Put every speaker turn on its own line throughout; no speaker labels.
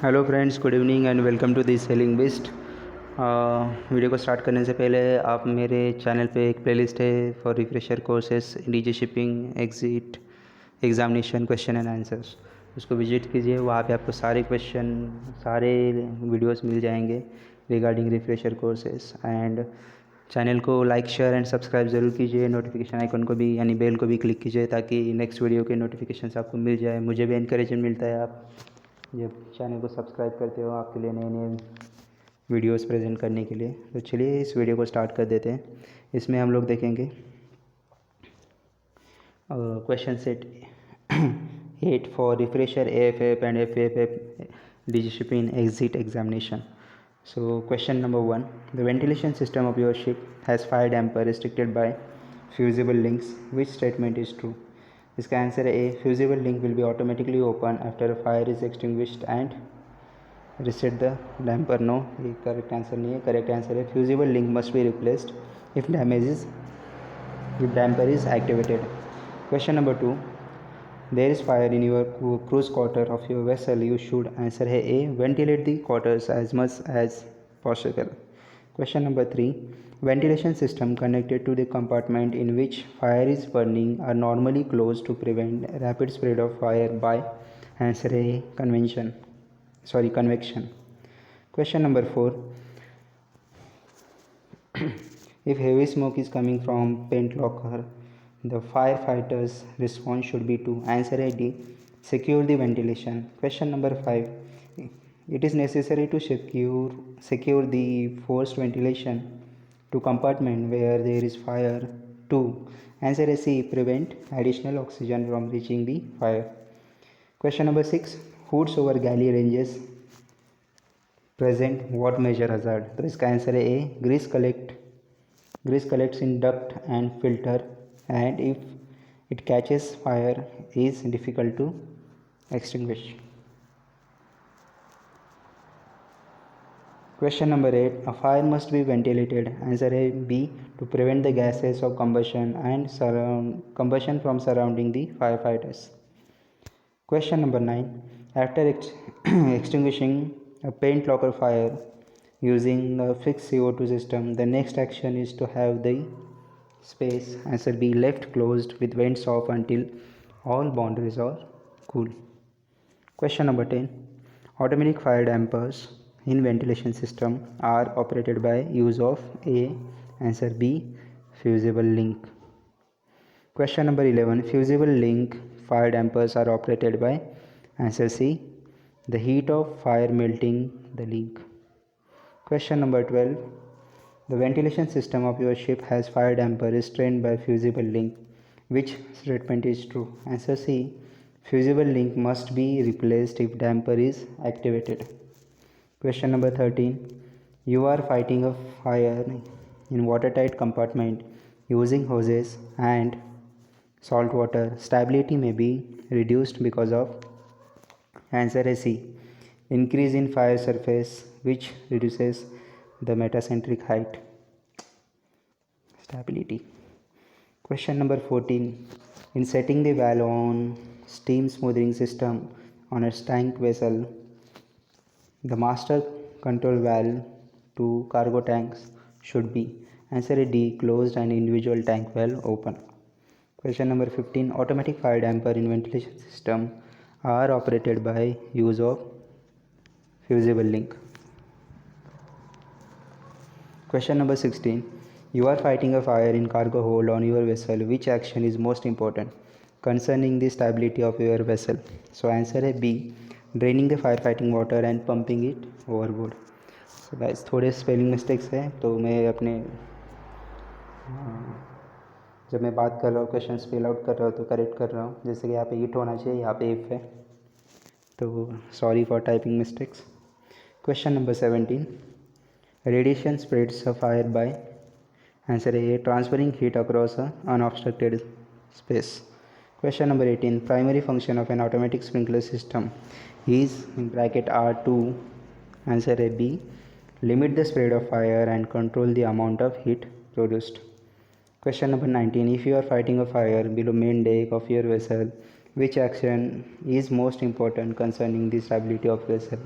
Hello friends, good evening and welcome to this selling best. Video को start करने से पहले आप मेरे चैनल पे एक प्लेलिस्ट है for refresher courses, DG shipping, exit, examination, question and answers. उसको विजिट कीजिए, वहाँ पे आपको सारे क्वेश्चन, सारे वीडियोस मिल जाएंगे regarding refresher courses. And channel को लाइक, शेयर एंड सब्सक्राइब ज़रूर कीजिए। नोटिफिकेशन आइकन को भी यानी बेल को भी क्लिक कीजिए ताकि नेक्स्ट वीडियो के नोटिफिकेशन आपको मिल जाए। मुझे भी इनकरेजमेंट मिलता है आप जब चैनल को सब्सक्राइब करते हो आपके लिए नए नए वीडियोस प्रेजेंट करने के लिए। तो चलिए इस वीडियो को स्टार्ट कर देते हैं। इसमें हम लोग देखेंगे question set 8 for refresher AFF and FFF DG shipping exit examination. So question number 1, the ventilation system of your ship has fire damper restricted by fusible links. Which statement is true? इसका answer है A, fusible link will be automatically open after fire is extinguished and reset the damper. No, ये correct answer नहीं है। Correct answer है fusible link must be replaced if damper is activated. Question number 2, there is fire in your crew's quarter of your vessel, you should, answer है A, ventilate the quarters as much as possible. Question number 3, ventilation system connected to the compartment in which fire is burning are normally closed to prevent rapid spread of fire by, answer A, convection. Question number 4, if heavy smoke is coming from paint locker, the firefighters response should be to, answer A, D, secure the ventilation. Question number 5, it is necessary to secure the forced ventilation to compartment where there is fire to, answer is C, prevent additional oxygen from reaching the fire. Question number 6, hoods over galley ranges present what major hazard? तो इसका answer है ए, grease collects in duct and filter and if it catches fire is difficult to extinguish. Question number 8, a fire must be ventilated, answer A, B, to prevent the gases of combustion and combustion from surrounding the firefighters. Question number 9, after extinguishing a paint locker fire using a fixed CO2 system, the next action is to have the space, answer B, left closed with vents off until all boundaries are cool. Question number 10, automatic fire dampers in ventilation system are operated by use of A, answer B, fusible link. Question number 11, fusible link fire dampers are operated by, answer C, the heat of fire melting the link. Question number 12, the ventilation system of your ship has fire damper restrained by fusible link. Which statement is true? Answer C, fusible link must be replaced if damper is activated. Question number 13, you are fighting a fire in watertight compartment using hoses and salt water. Stability may be reduced because of, answer is C, increase in fire surface which reduces the metacentric height. Stability. Question number 14, in setting the valve on steam smoothing system on a tank vessel, the master control valve to cargo tanks should be, answer D, closed and individual tank valve open. Question number 15, automatic fire damper in ventilation system are operated by use of fusible link. Question number 16, you are fighting a fire in cargo hold on your vessel. Which action is most important concerning the stability of your vessel? So answer है B, draining the fire fighting water and pumping it overboard. So guys, थोड़े spelling mistakes हैं तो मैं अपने जब मैं बात कर रहा हूँ, क्वेश्चन स्पेल आउट कर रहा हूँ तो करेक्ट कर रहा हूँ। जैसे कि यहाँ पे इट होना चाहिए, यहाँ पे इफ है, तो sorry for typing mistakes. Question number 17, radiation spreads a fire by, answer है transferring heat across a unobstructed space. Question number 18, primary function of an automatic sprinkler system is, in bracket R2, answer A, B, limit the spread of fire and control the amount of heat produced. Question number 19, if you are fighting a fire below main deck of your vessel, which action is most important concerning the stability of vessel?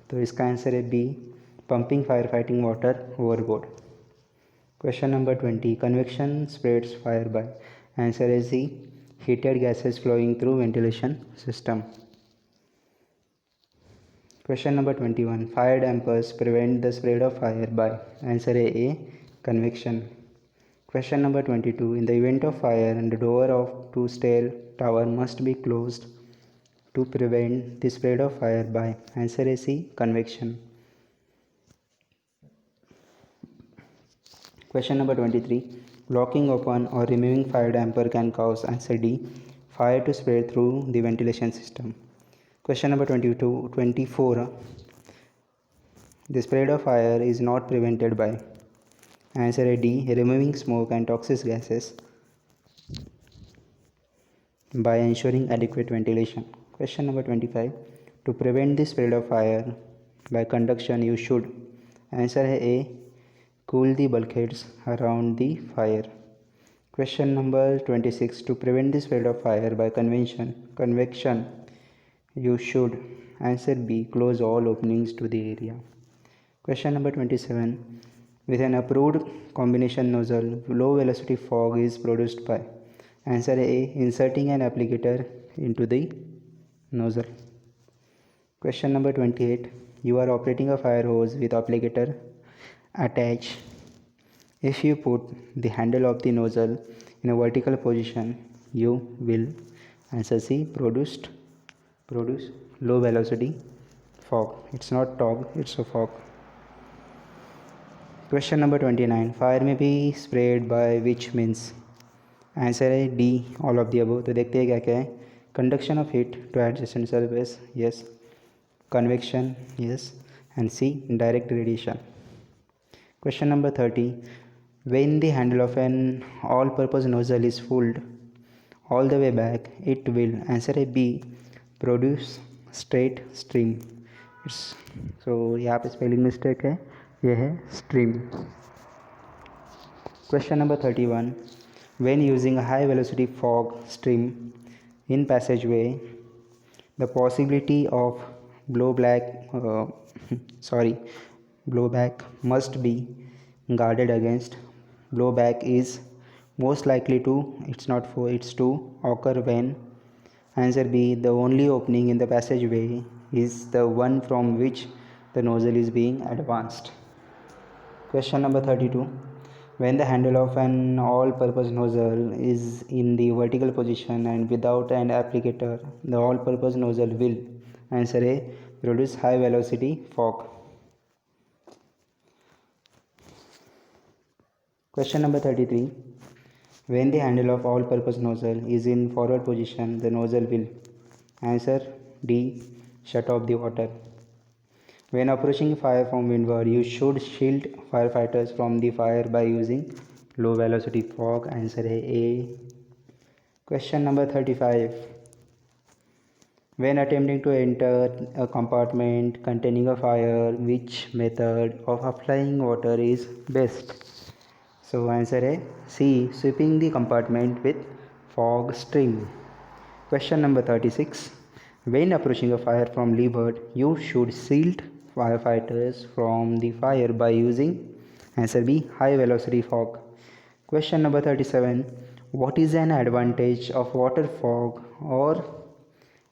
तो इसका answer है B, pumping firefighting water overboard. Question number 20. Convection spreads fire by. Answer is C, heated gases flowing through ventilation system. Question number 21. Fire dampers prevent the spread of fire by. Answer A, convection. Question number 22. In the event of fire, the door of two-stair tower must be closed to prevent the spread of fire by. Answer is C, convection. Question number 23. Blocking open or removing fire damper can cause. Answer D, fire to spread through the ventilation system. Question number 24. The spread of fire is not prevented by. Answer A, D, removing smoke and toxic gases by ensuring adequate ventilation. Question number 25. To prevent the spread of fire by conduction, you should. Answer A, cool the bulkheads around the fire. Question number 26. To prevent the spread of fire by convection, you should. Answer B, close all openings to the area. Question number 27. With an approved combination nozzle, low velocity fog is produced by. Answer A, inserting an applicator into the nozzle. Question number 28. You are operating a fire hose with applicator attached. If you put the handle of the nozzle in a vertical position, you will. Answer C, produce low velocity fog. It's not fog, it's a fog. Question number 29. Fire may be spread by which means? Answer है D, all of the above. तो देखते हैं क्या क्या है. Conduction of heat to adjacent surface, yes. Convection, yes. And C, direct radiation. Question number 30. When the handle of an all-purpose nozzle is pulled all the way back, it will. Answer है B, produce straight stream. So यहाँ पे spelling mistake है, ये है stream. Question number 31. When using a high velocity fog stream in passageway, the possibility of blowback must be guarded against. Blowback is most likely to, it's to occur when. Answer B, the only opening in the passageway is the one from which the nozzle is being advanced. Question number 32. When the handle of an all-purpose nozzle is in the vertical position and without an applicator, the all-purpose nozzle will. Answer A, produce high velocity fog. Question number 33. When the handle of all-purpose nozzle is in forward position, the nozzle will. Answer D, shut off the water. When approaching fire from windward, you should shield firefighters from the fire by using low velocity fog. Answer A. Question number 35. When attempting to enter a compartment containing a fire, which method of applying water is best? So answer A, C, sweeping the compartment with fog stream. Question number 36. When approaching a fire from leeward, you should shield firefighters from the fire by using. Answer B, high velocity fog. Question number 37. What is an advantage of water fog or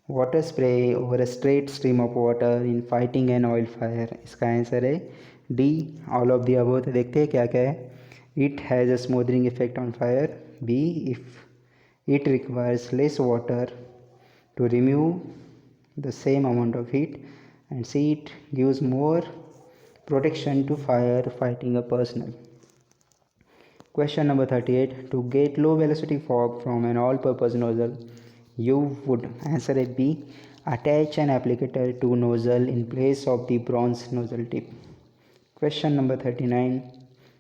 water spray over a straight stream of water in fighting an oil fire? इसका answer है D, all of the above. तो देखते हैं क्या क्या है. It has a smoothing effect on fire. B, if it requires less water to remove the same amount of heat. And C, it gives more protection to fire fighting a personnel. Question number 38. To get low velocity fog from an all-purpose nozzle, you would. Answer A, B, attach an applicator to nozzle in place of the bronze nozzle tip. Question number 39.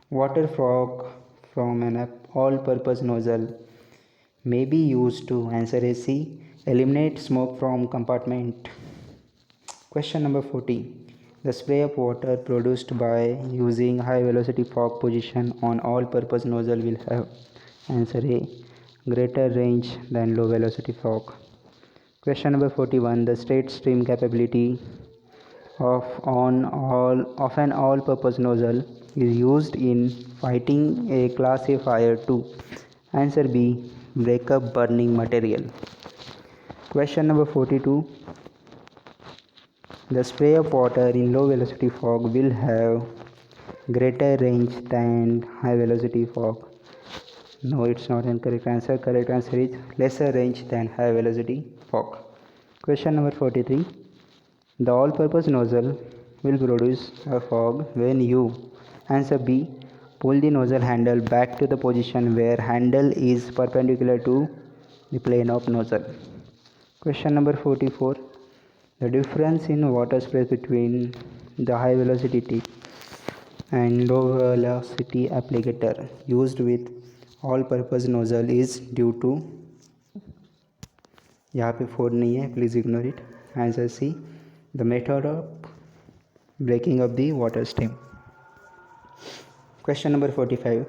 Water fog from an all-purpose nozzle may be used to. Answer A, C, eliminate smoke from compartment. Question number 40. The spray of water produced by using high velocity fog position on all-purpose nozzle will have. Answer A, greater range than low velocity fog. Question number 41. The straight stream capability of an all-purpose nozzle is used in fighting a class A fire to? Answer B. Break up burning material. Question number 42. The spray of water in low velocity fog will have greater range than high velocity fog. No, it's not an correct answer. Correct answer is lesser range than high velocity fog. Question number 43. The all-purpose nozzle will produce a fog when you, answer B, pull the nozzle handle back to the position where handle is perpendicular to the plane of nozzle. Question number 44. The difference in water spray between the high velocity tip and low velocity applicator used with all purpose nozzle is due to, यहाँ पे 4 नहीं है, please ignore it. Answer C, the method of breaking of the water stream. Question number 45.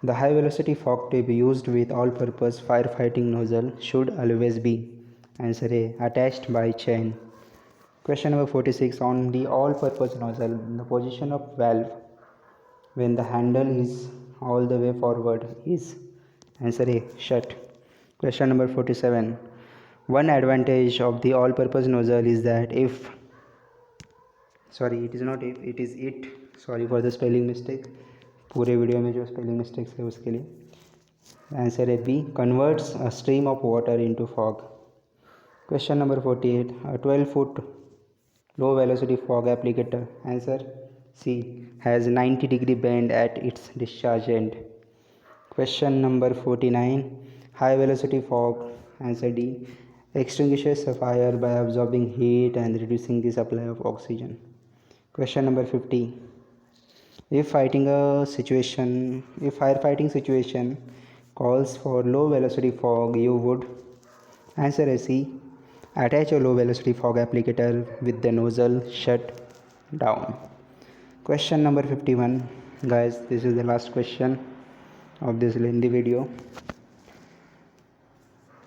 The high velocity fog tube used with all purpose firefighting nozzle should always be, answer A, attached by chain. Question number 46. On the all purpose nozzle, the position of valve when the handle is all the way forward is, answer A, shut. Question number 47. One advantage of the all purpose nozzle is that it is it, sorry for the spelling mistake, पूरे video में जो spelling mistakes है उसके लिए. Answer है B, converts a stream of water into fog. Question number 48. A 12-foot low velocity fog applicator, answer C, has 90-degree bend at its discharge end. Question number 49. High velocity fog, answer D, extinguishes a fire by absorbing heat and reducing the supply of oxygen. Question number 50. If firefighting situation calls for low velocity fog, you would, answer A, C, attach a low velocity fog applicator with the nozzle shut down. Question number 51. Guys, this is the last question of this lengthy video.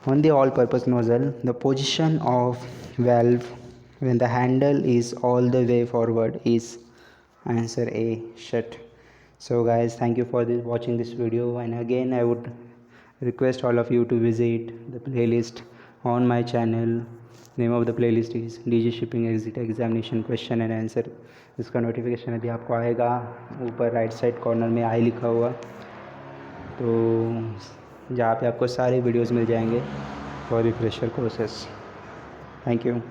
On the all-purpose nozzle, the position of valve when the handle is all the way forward is, answer A, shut. So guys, thank you for watching this video, and again I would request all of you to visit the playlist on my channel. Name of the playlist is DJ Shipping Exit Examination Question and Answer. इसका notification अभी आपको आएगा, ऊपर right side corner में आई लिखा हुआ, तो जहाँ पे आपको सारे वीडियोस मिल जाएंगे for refresher courses. Thank you.